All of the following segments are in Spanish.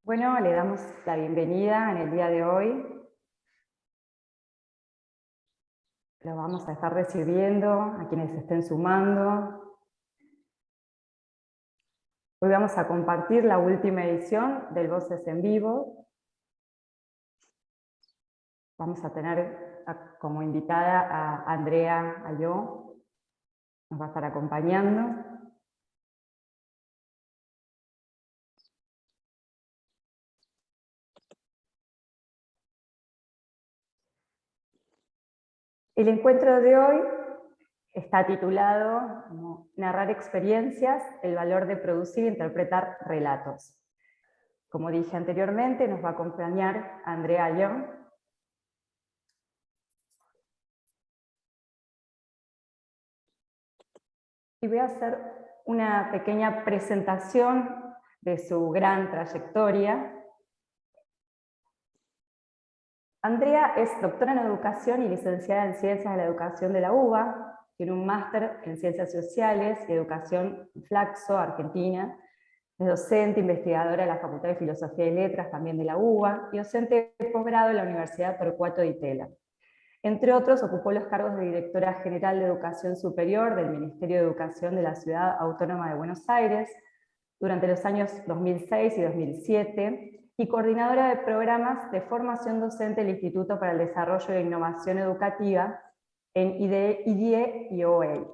Bueno, le damos la bienvenida en el día de hoy. Los vamos a estar recibiendo a quienes se estén sumando. Hoy vamos a compartir la última edición del Voces en Vivo. Vamos a tener como invitada a Andrea Ayó, nos va a estar acompañando. El encuentro de hoy está titulado como Narrar experiencias, el valor de producir e interpretar relatos. Como dije anteriormente, nos va a acompañar Andrea Ayó. Y voy a hacer una pequeña presentación de su gran trayectoria. Andrea es doctora en Educación y licenciada en Ciencias de la Educación de la UBA, tiene un máster en Ciencias Sociales y Educación Flaxo, Argentina, es docente, investigadora de la Facultad de Filosofía y Letras, también de la UBA, y docente de posgrado en la Universidad Torcuato Di Tella. Entre otros, ocupó los cargos de Directora General de Educación Superior del Ministerio de Educación de la Ciudad Autónoma de Buenos Aires durante los años 2006 y 2007, y coordinadora de programas de formación docente del Instituto para el Desarrollo e Innovación Educativa en IDIE y OEI.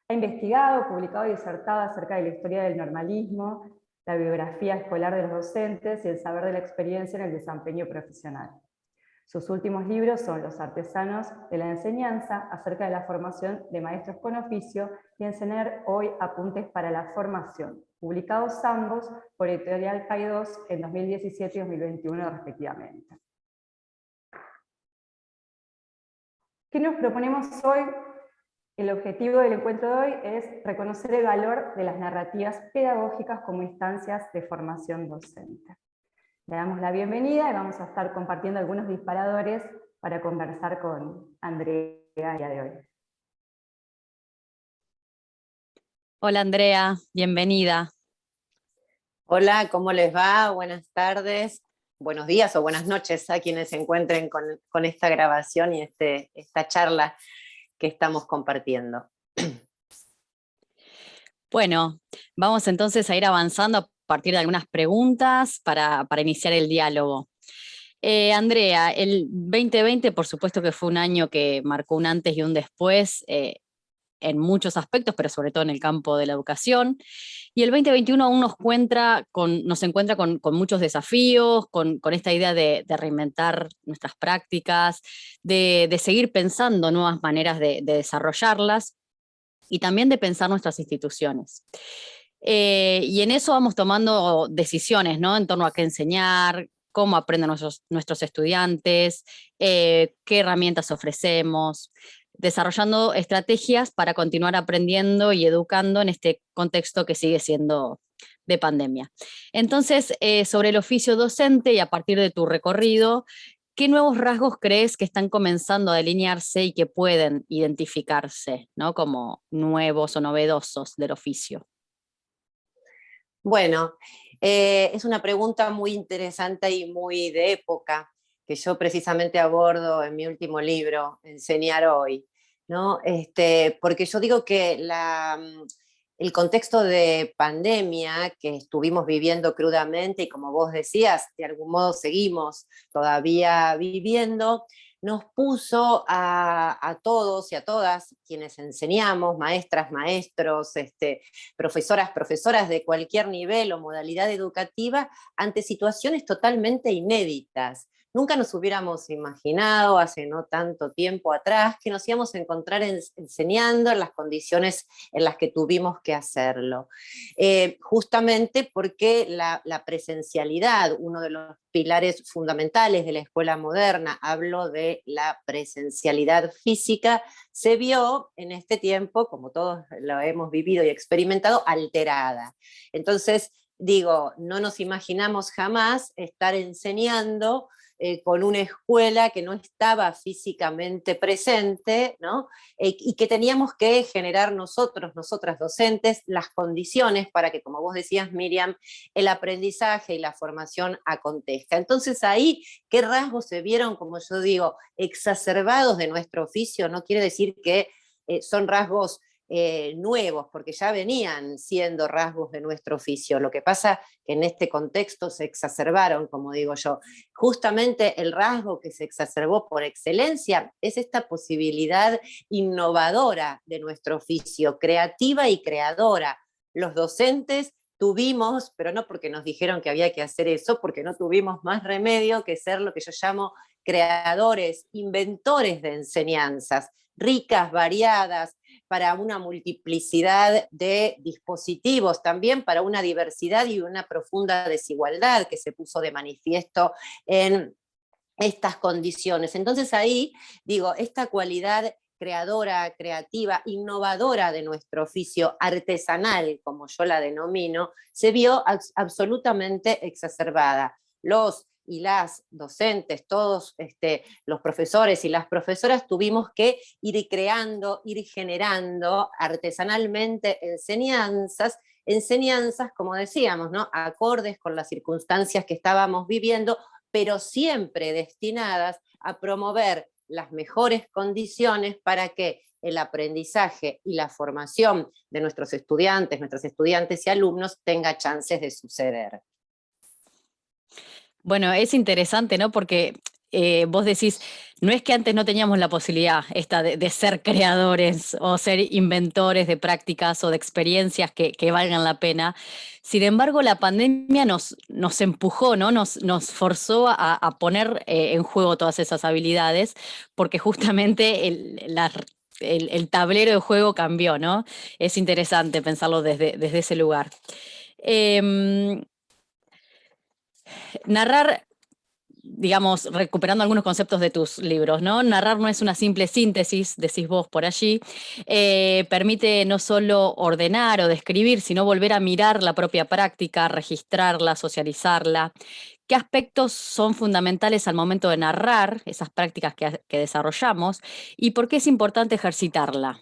Ha investigado, publicado y disertado acerca de la historia del normalismo, la biografía escolar de los docentes y el saber de la experiencia en el desempeño profesional. Sus últimos libros son Los artesanos de la enseñanza, acerca de la formación de maestros con oficio, y Enseñar hoy, apuntes para la formación, publicados ambos por Editorial Paidós en 2017 y 2021 respectivamente. ¿Qué nos proponemos hoy? El objetivo del encuentro de hoy es reconocer el valor de las narrativas pedagógicas como instancias de formación docente. Le damos la bienvenida y vamos a estar compartiendo algunos disparadores para conversar con Andrea el día de hoy. Hola Andrea, bienvenida. Hola, ¿cómo les va? Buenas tardes, buenos días o buenas noches a quienes se encuentren con esta grabación y esta charla que estamos compartiendo. Bueno, vamos entonces a ir avanzando a partir de algunas preguntas para iniciar el diálogo. Andrea, el 2020 por supuesto que fue un año que marcó un antes y un después en muchos aspectos, pero sobre todo en el campo de la educación. Y el 2021 aún nos encuentra con muchos desafíos, con esta idea de reinventar nuestras prácticas, de seguir pensando nuevas maneras de desarrollarlas y también de pensar nuestras instituciones. Y en eso vamos tomando decisiones, ¿no? En torno a qué enseñar, cómo aprenden nuestros estudiantes, qué herramientas ofrecemos, desarrollando estrategias para continuar aprendiendo y educando en este contexto que sigue siendo de pandemia. Entonces, sobre el oficio docente y a partir de tu recorrido, ¿qué nuevos rasgos crees que están comenzando a delinearse y que pueden identificarse, ¿no? Como nuevos o novedosos del oficio? Bueno, es una pregunta muy interesante y muy de época, que yo precisamente abordo en mi último libro, Enseñar hoy, ¿no? Porque yo digo que el contexto de pandemia que estuvimos viviendo crudamente y como vos decías, de algún modo seguimos todavía viviendo, nos puso a todos y a todas quienes enseñamos, maestras, maestros, profesoras de cualquier nivel o modalidad educativa, ante situaciones totalmente inéditas. Nunca nos hubiéramos imaginado hace no tanto tiempo atrás que nos íbamos a encontrar enseñando en las condiciones en las que tuvimos que hacerlo. Justamente porque la presencialidad, uno de los pilares fundamentales de la escuela moderna, hablo de la presencialidad física, se vio en este tiempo, como todos lo hemos vivido y experimentado, alterada. Entonces, digo, no nos imaginamos jamás estar enseñando con una escuela que no estaba físicamente presente, ¿no? Y que teníamos que generar nosotras docentes, las condiciones para que, como vos decías, Miriam, el aprendizaje y la formación acontezca. Entonces ahí, ¿qué rasgos se vieron, como yo digo, exacerbados de nuestro oficio? No quiere decir que son rasgos nuevos, porque ya venían siendo rasgos de nuestro oficio. Lo que pasa que en este contexto se exacerbaron, como digo yo. Justamente el rasgo que se exacerbó por excelencia es esta posibilidad innovadora de nuestro oficio, creativa y creadora. Los docentes tuvimos, pero no porque nos dijeron que había que hacer eso, porque no tuvimos más remedio que ser lo que yo llamo creadores, inventores de enseñanzas, ricas, variadas, para una multiplicidad de dispositivos, también para una diversidad y una profunda desigualdad que se puso de manifiesto en estas condiciones. Entonces ahí, digo, esta cualidad creadora, creativa, innovadora de nuestro oficio artesanal, como yo la denomino, se vio absolutamente exacerbada. Los y las docentes, todos los profesores y las profesoras tuvimos que ir creando, ir generando artesanalmente enseñanzas, como decíamos, ¿no? Acordes con las circunstancias que estábamos viviendo, pero siempre destinadas a promover las mejores condiciones para que el aprendizaje y la formación de nuestros estudiantes, nuestras estudiantes y alumnos tenga chances de suceder. Bueno, es interesante, ¿no? Porque vos decís, no es que antes no teníamos la posibilidad esta de ser creadores o ser inventores de prácticas o de experiencias que valgan la pena. Sin embargo, la pandemia nos empujó, ¿no? Nos forzó a poner en juego todas esas habilidades, porque justamente el tablero de juego cambió, ¿no? Es interesante pensarlo desde ese lugar. Narrar, digamos, recuperando algunos conceptos de tus libros, ¿no? Narrar no es una simple síntesis, decís vos por allí, permite no solo ordenar o describir, sino volver a mirar la propia práctica, registrarla, socializarla. ¿Qué aspectos son fundamentales al momento de narrar esas prácticas que desarrollamos y por qué es importante ejercitarla?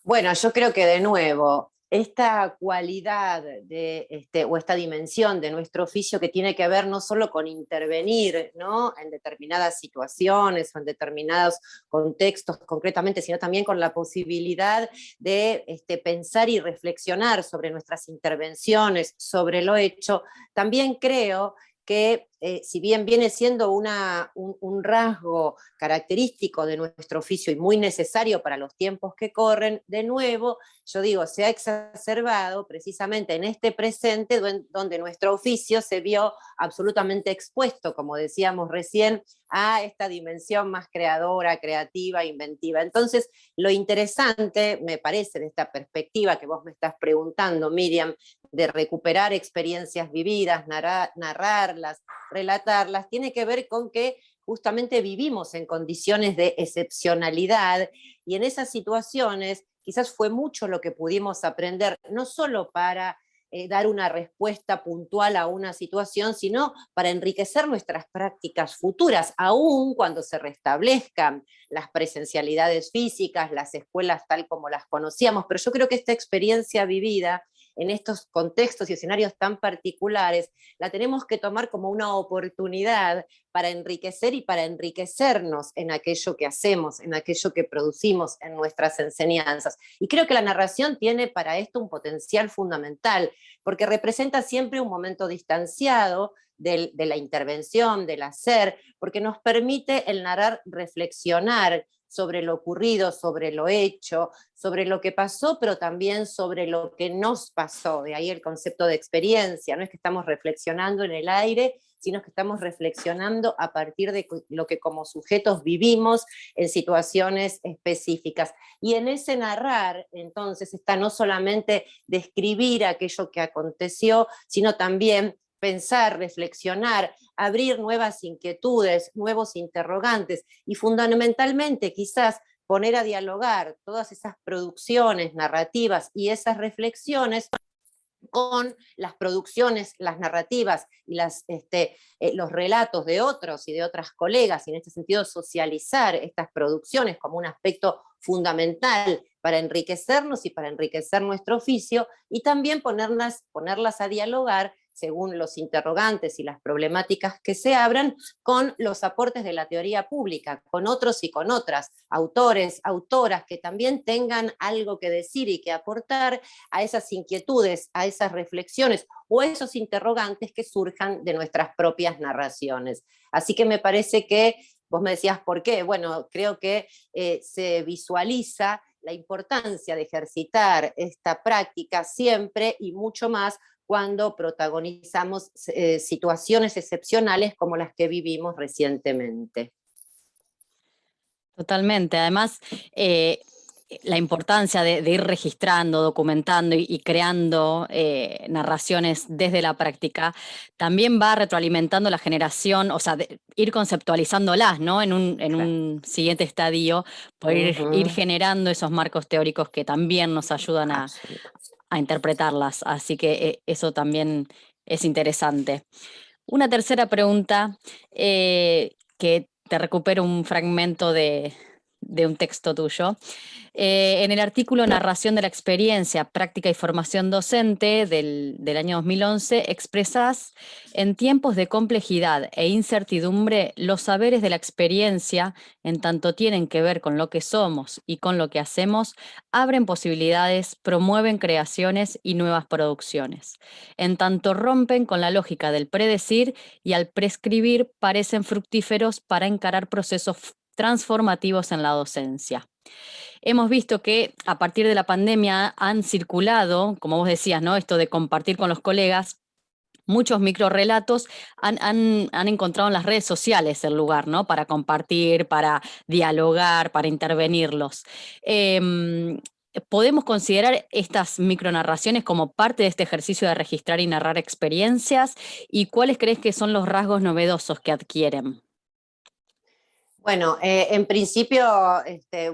Bueno, yo creo que de nuevo, esta cualidad o esta dimensión de nuestro oficio que tiene que ver no solo con intervenir, ¿no? En determinadas situaciones o en determinados contextos concretamente, sino también con la posibilidad de pensar y reflexionar sobre nuestras intervenciones, sobre lo hecho, también creo que si bien viene siendo un rasgo característico de nuestro oficio y muy necesario para los tiempos que corren, de nuevo, yo digo, se ha exacerbado precisamente en este presente donde nuestro oficio se vio absolutamente expuesto, como decíamos recién, a esta dimensión más creadora, creativa, inventiva. Entonces, lo interesante, me parece, de esta perspectiva que vos me estás preguntando, Miriam, de recuperar experiencias vividas, narrarlas, relatarlas, tiene que ver con que justamente vivimos en condiciones de excepcionalidad y en esas situaciones quizás fue mucho lo que pudimos aprender, no solo para dar una respuesta puntual a una situación, sino para enriquecer nuestras prácticas futuras, aún cuando se restablezcan las presencialidades físicas, las escuelas tal como las conocíamos. Pero yo creo que esta experiencia vivida en estos contextos y escenarios tan particulares, la tenemos que tomar como una oportunidad para enriquecer y para enriquecernos en aquello que hacemos, en aquello que producimos en nuestras enseñanzas. Y creo que la narración tiene para esto un potencial fundamental, porque representa siempre un momento distanciado de la intervención, del hacer, porque nos permite el narrar reflexionar sobre lo ocurrido, sobre lo hecho, sobre lo que pasó, pero también sobre lo que nos pasó. De ahí el concepto de experiencia. No es que estamos reflexionando en el aire, sino que estamos reflexionando a partir de lo que como sujetos vivimos en situaciones específicas. Y en ese narrar, entonces, está no solamente describir aquello que aconteció, sino también pensar, reflexionar, abrir nuevas inquietudes, nuevos interrogantes y fundamentalmente quizás poner a dialogar todas esas producciones narrativas y esas reflexiones con las producciones, las narrativas y los relatos de otros y de otras colegas, y en este sentido socializar estas producciones como un aspecto fundamental para enriquecernos y para enriquecer nuestro oficio, y también ponerlas a dialogar según los interrogantes y las problemáticas que se abran, con los aportes de la teoría pública, con otros y con otras, autores, autoras que también tengan algo que decir y que aportar a esas inquietudes, a esas reflexiones o a esos interrogantes que surjan de nuestras propias narraciones. Así que me parece que, vos me decías por qué, bueno, creo que se visualiza la importancia de ejercitar esta práctica siempre y mucho más cuando protagonizamos situaciones excepcionales como las que vivimos recientemente. Totalmente. Además, la importancia de ir registrando, documentando y creando narraciones desde la práctica también va retroalimentando la generación, o sea, ir conceptualizándolas, ¿no? En un siguiente estadio, poder ir generando esos marcos teóricos que también nos ayudan a interpretarlas. Así que eso también es interesante. Una tercera pregunta, que te recupero un fragmento de un texto tuyo. En el artículo Narración de la experiencia, práctica y formación docente del año 2011, expresás: en tiempos de complejidad e incertidumbre, los saberes de la experiencia, en tanto tienen que ver con lo que somos y con lo que hacemos, abren posibilidades, promueven creaciones y nuevas producciones. En tanto rompen con la lógica del predecir y al prescribir parecen fructíferos para encarar procesos transformativos en la docencia. Hemos visto que a partir de la pandemia han circulado, como vos decías, ¿no? Esto de compartir con los colegas, muchos microrelatos han encontrado en las redes sociales el lugar, ¿no? Para compartir, para dialogar, para intervenirlos. ¿Podemos considerar estas micronarraciones como parte de este ejercicio de registrar y narrar experiencias? ¿Y cuáles crees que son los rasgos novedosos que adquieren? Bueno, en principio,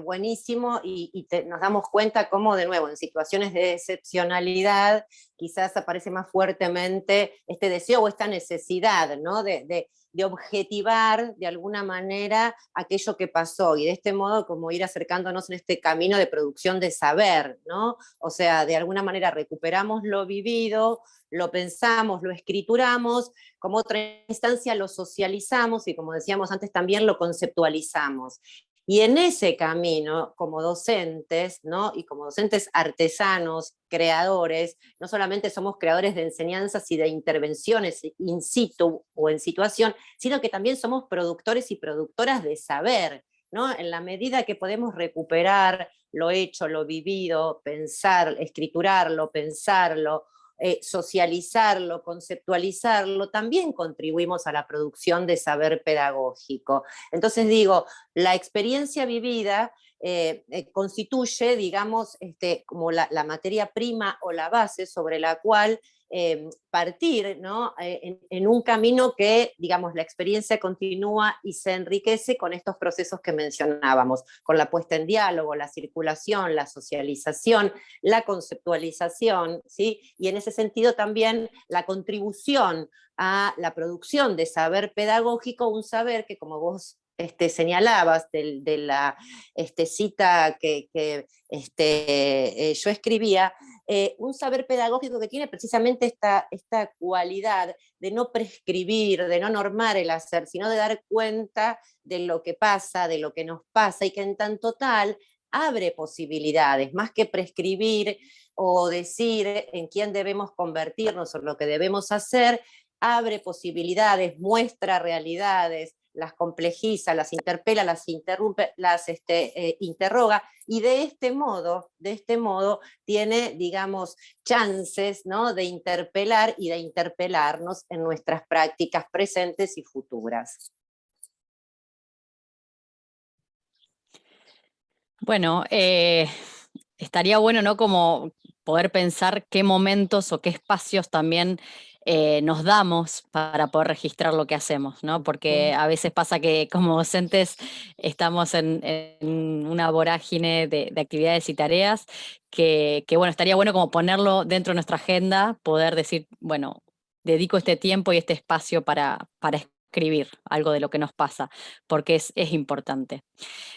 buenísimo, y nos damos cuenta cómo, de nuevo, en situaciones de excepcionalidad, quizás aparece más fuertemente este deseo o esta necesidad, ¿no? de objetivar de alguna manera aquello que pasó, y de este modo como ir acercándonos en este camino de producción de saber, ¿no? O sea, de alguna manera recuperamos lo vivido, lo pensamos, lo escrituramos, como otra instancia lo socializamos y, como decíamos antes, también lo conceptualizamos. Y en ese camino, como docentes, ¿no? Y como docentes artesanos, creadores, no solamente somos creadores de enseñanzas y de intervenciones in situ o en situación, sino que también somos productores y productoras de saber, ¿no? En la medida que podemos recuperar lo hecho, lo vivido, pensar, escriturarlo, pensarlo, socializarlo, conceptualizarlo, también contribuimos a la producción de saber pedagógico. Entonces digo, la experiencia vivida constituye, digamos, como la materia prima o la base sobre la cual partir, ¿no? En un camino que, digamos, la experiencia continúa y se enriquece con estos procesos que mencionábamos, con la puesta en diálogo, la circulación, la socialización, la conceptualización, ¿sí? Y en ese sentido también la contribución a la producción de saber pedagógico, un saber que, como vos señalabas de la cita que yo escribía, un saber pedagógico que tiene precisamente esta cualidad de no prescribir, de no normar el hacer, sino de dar cuenta de lo que pasa, de lo que nos pasa, y que en tanto tal abre posibilidades, más que prescribir o decir en quién debemos convertirnos o lo que debemos hacer, abre posibilidades, muestra realidades, las complejiza, las interpela, las interrumpe, las interroga, y de este modo tiene, digamos, chances, ¿no? De interpelar y de interpelarnos en nuestras prácticas presentes y futuras. Bueno, estaría bueno, ¿no? Como poder pensar qué momentos o qué espacios también nos damos para poder registrar lo que hacemos, ¿no? Porque a veces pasa que como docentes estamos en una vorágine de actividades y tareas que, bueno, estaría bueno como ponerlo dentro de nuestra agenda, poder decir, bueno, dedico este tiempo y este espacio para escribir algo de lo que nos pasa, porque es importante.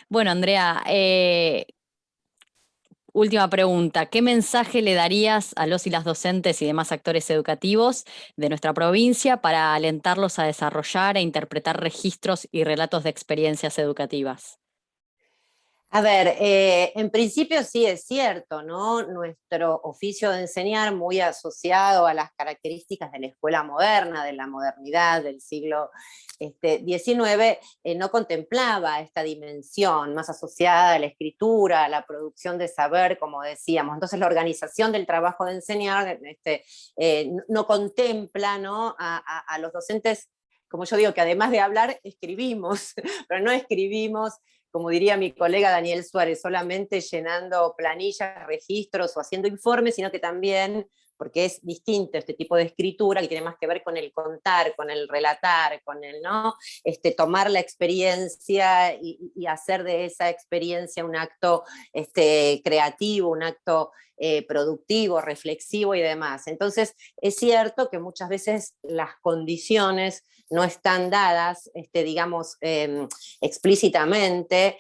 Bueno, Andrea, última pregunta. ¿Qué mensaje le darías a los y las docentes y demás actores educativos de nuestra provincia para alentarlos a desarrollar e interpretar registros y relatos de experiencias educativas? A ver, en principio sí es cierto, ¿no? Nuestro oficio de enseñar, muy asociado a las características de la escuela moderna, de la modernidad del siglo XIX, no contemplaba esta dimensión más asociada a la escritura, a la producción de saber, como decíamos. Entonces la organización del trabajo de enseñar no contempla, ¿no? A los docentes, como yo digo, que además de hablar, escribimos, pero no escribimos, como diría mi colega Daniel Suárez, solamente llenando planillas, registros o haciendo informes, sino que también, porque es distinto este tipo de escritura, que tiene más que ver con el contar, con el relatar, con el, ¿no? Tomar la experiencia y hacer de esa experiencia un acto creativo, un acto productivo, reflexivo y demás. Entonces, es cierto que muchas veces las condiciones no están dadas, digamos, explícitamente,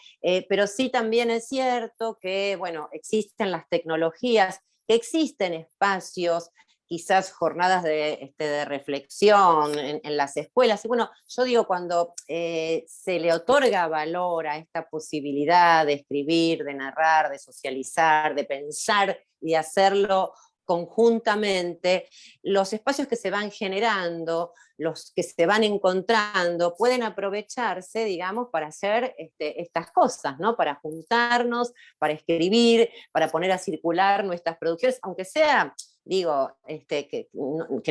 pero sí también es cierto que, bueno, existen las tecnologías, que existen espacios, quizás jornadas de reflexión en las escuelas. Y bueno, yo digo, cuando se le otorga valor a esta posibilidad de escribir, de narrar, de socializar, de pensar y de hacerlo conjuntamente, los espacios que se van generando, los que se van encontrando, pueden aprovecharse, digamos, para hacer estas cosas, ¿no? Para juntarnos, para escribir, para poner a circular nuestras producciones, aunque sea, digo, que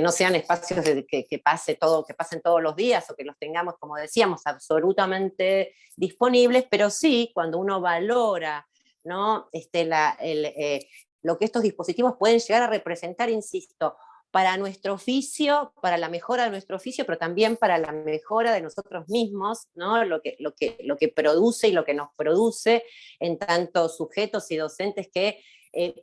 no sean espacios que pasen todos los días, o que los tengamos, como decíamos, absolutamente disponibles, pero sí, cuando uno valora, ¿no? Lo que estos dispositivos pueden llegar a representar, insisto, para nuestro oficio, para la mejora de nuestro oficio, pero también para la mejora de nosotros mismos, ¿no? Lo que produce y lo que nos produce en tanto sujetos y docentes que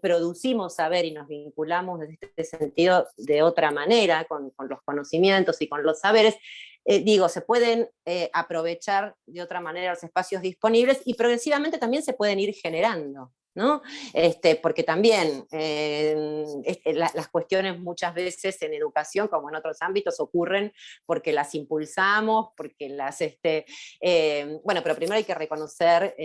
producimos saber y nos vinculamos desde este sentido de otra manera, con los conocimientos y con los saberes. Digo, se pueden aprovechar de otra manera los espacios disponibles y progresivamente también se pueden ir generando, ¿no? Porque también las cuestiones muchas veces en educación, como en otros ámbitos, ocurren porque las impulsamos, porque bueno, pero primero hay que reconocer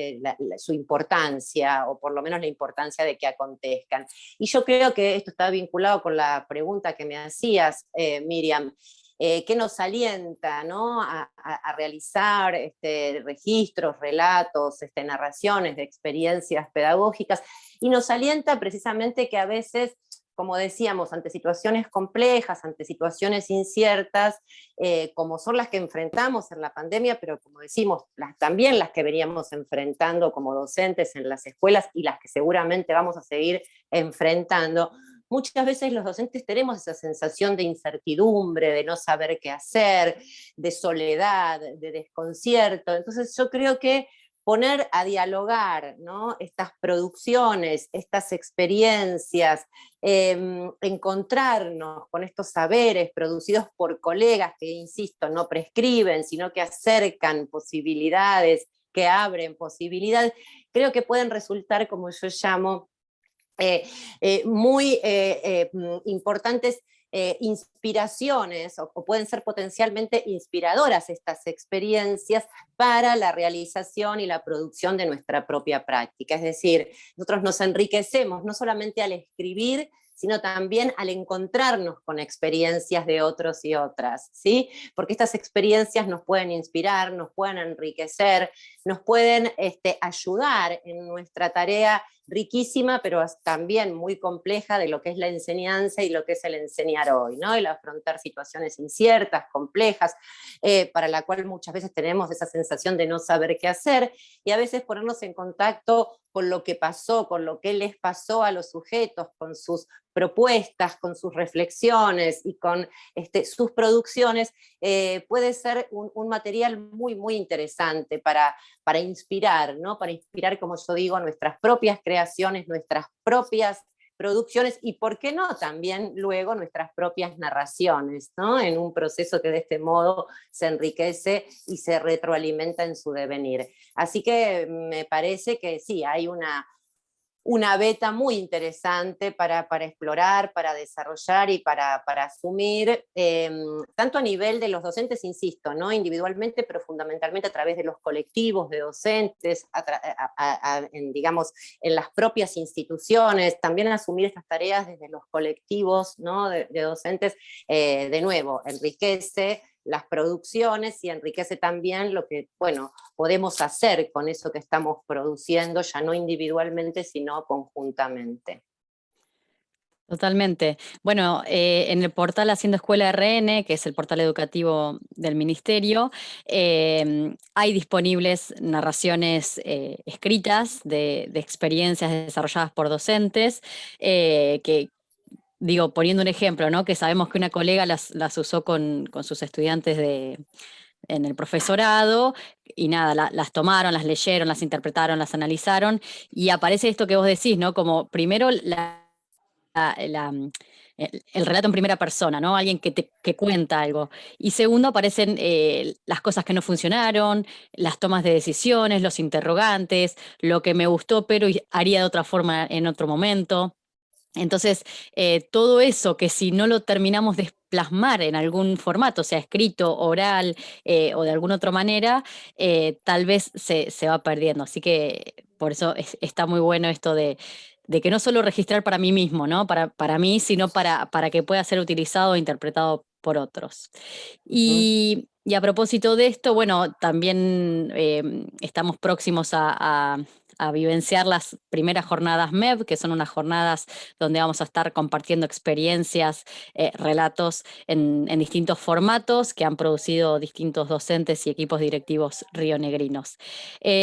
su importancia, o por lo menos la importancia de que acontezcan. Y yo creo que esto está vinculado con la pregunta que me hacías, Miriam. Que nos alienta, ¿no? a realizar registros, relatos, narraciones de experiencias pedagógicas, y nos alienta precisamente que a veces, como decíamos, ante situaciones complejas, ante situaciones inciertas, como son las que enfrentamos en la pandemia, pero como decimos, también las que veníamos enfrentando como docentes en las escuelas y las que seguramente vamos a seguir enfrentando, muchas veces los docentes tenemos esa sensación de incertidumbre, de no saber qué hacer, de soledad, de desconcierto. Entonces yo creo que poner a dialogar, ¿no? Estas producciones, estas experiencias, encontrarnos con estos saberes producidos por colegas que, insisto, no prescriben, sino que acercan posibilidades, que abren posibilidades, creo que pueden resultar, como yo llamo, muy importantes inspiraciones, o pueden ser potencialmente inspiradoras estas experiencias para la realización y la producción de nuestra propia práctica. Es decir, nosotros nos enriquecemos no solamente al escribir, sino también al encontrarnos con experiencias de otros y otras, ¿sí? Porque estas experiencias nos pueden inspirar, nos pueden enriquecer, nos pueden ayudar en nuestra tarea riquísima, pero también muy compleja de lo que es la enseñanza y lo que es el enseñar hoy, ¿no? El afrontar situaciones inciertas, complejas, para la cual muchas veces tenemos esa sensación de no saber qué hacer, y a veces ponernos en contacto con lo que pasó, con lo que les pasó a los sujetos, con sus propuestas, con sus reflexiones y con sus producciones, puede ser un material muy, muy interesante para inspirar, ¿no? Para inspirar, como yo digo, nuestras propias creaciones, nuestras propias producciones y, ¿por qué no?, también luego nuestras propias narraciones, ¿no? En un proceso que de este modo se enriquece y se retroalimenta en su devenir. Así que me parece que sí, hay una beta muy interesante para explorar, para desarrollar y para asumir, tanto a nivel de los docentes, insisto, ¿no? Individualmente, pero fundamentalmente a través de los colectivos de docentes, digamos, en las propias instituciones, también asumir estas tareas desde los colectivos, ¿no? de docentes, de nuevo, enriquece las producciones y enriquece también lo que, bueno, podemos hacer con eso que estamos produciendo, ya no individualmente, sino conjuntamente. Totalmente. Bueno, en el portal Haciendo Escuela RN, que es el portal educativo del Ministerio, hay disponibles narraciones escritas de experiencias desarrolladas por docentes, que, digo, poniendo un ejemplo, ¿no? Que sabemos que una colega las usó con sus estudiantes en el profesorado, y nada, las tomaron, las leyeron, las interpretaron, las analizaron, y aparece esto que vos decís, ¿no? Como primero el relato en primera persona, ¿no? Alguien que cuenta algo. Y segundo, aparecen las cosas que no funcionaron, las tomas de decisiones, los interrogantes, lo que me gustó, pero haría de otra forma en otro momento. Entonces, todo eso que si no lo terminamos de plasmar en algún formato, sea escrito, oral, o de alguna otra manera, tal vez se va perdiendo. Así que por eso está muy bueno esto de que no solo registrar para mí mismo, ¿no? Para mí, sino para que pueda ser utilizado e interpretado por otros. Y a propósito de esto, bueno, también estamos próximos a vivenciar las primeras jornadas MEV, que son unas jornadas donde vamos a estar compartiendo experiencias, relatos en distintos formatos que han producido distintos docentes y equipos directivos rionegrinos.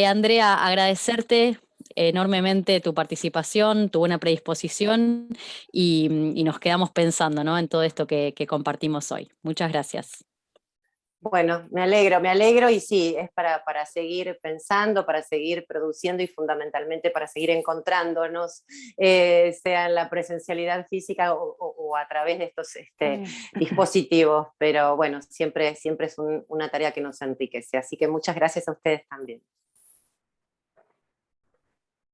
Andrea, agradecerte enormemente tu participación, tu buena predisposición, y nos quedamos pensando, ¿no? En todo esto que compartimos hoy. Muchas gracias. Bueno, me alegro y sí, es para seguir pensando, para seguir produciendo y fundamentalmente para seguir encontrándonos, sea en la presencialidad física o a través de estos dispositivos, pero bueno, siempre es una tarea que nos enriquece, así que muchas gracias a ustedes también.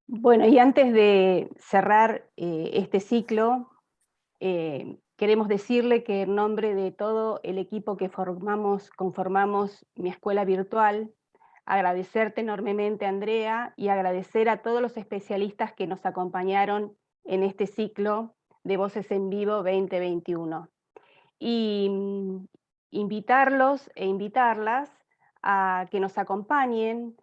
Bueno, y antes de cerrar este ciclo, queremos decirle que en nombre de todo el equipo que conformamos Mi Escuela Virtual, agradecerte enormemente, Andrea, y agradecer a todos los especialistas que nos acompañaron en este ciclo de Voces en Vivo 2021. Y invitarlos e invitarlas a que nos acompañen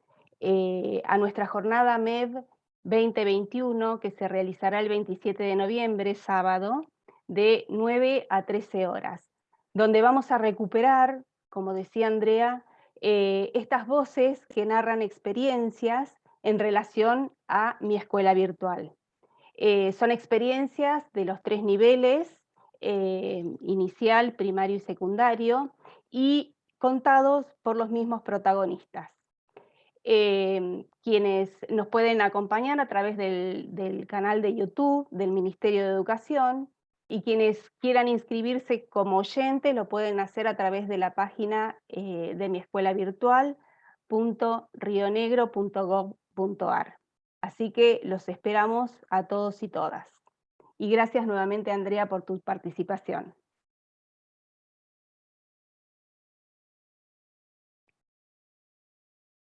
a nuestra jornada MEV 2021, que se realizará el 27 de noviembre, sábado, de 9 a 13 horas, donde vamos a recuperar, como decía Andrea, estas voces que narran experiencias en relación a Mi Escuela Virtual. Son experiencias de los 3 niveles, inicial, primario y secundario, y contados por los mismos protagonistas. Quienes nos pueden acompañar a través del canal de YouTube del Ministerio de Educación, y quienes quieran inscribirse como oyente lo pueden hacer a través de la página de Mi Escuela Virtual .rionegro.gov.ar. Así que los esperamos a todos y todas. Y gracias nuevamente, Andrea, por tu participación.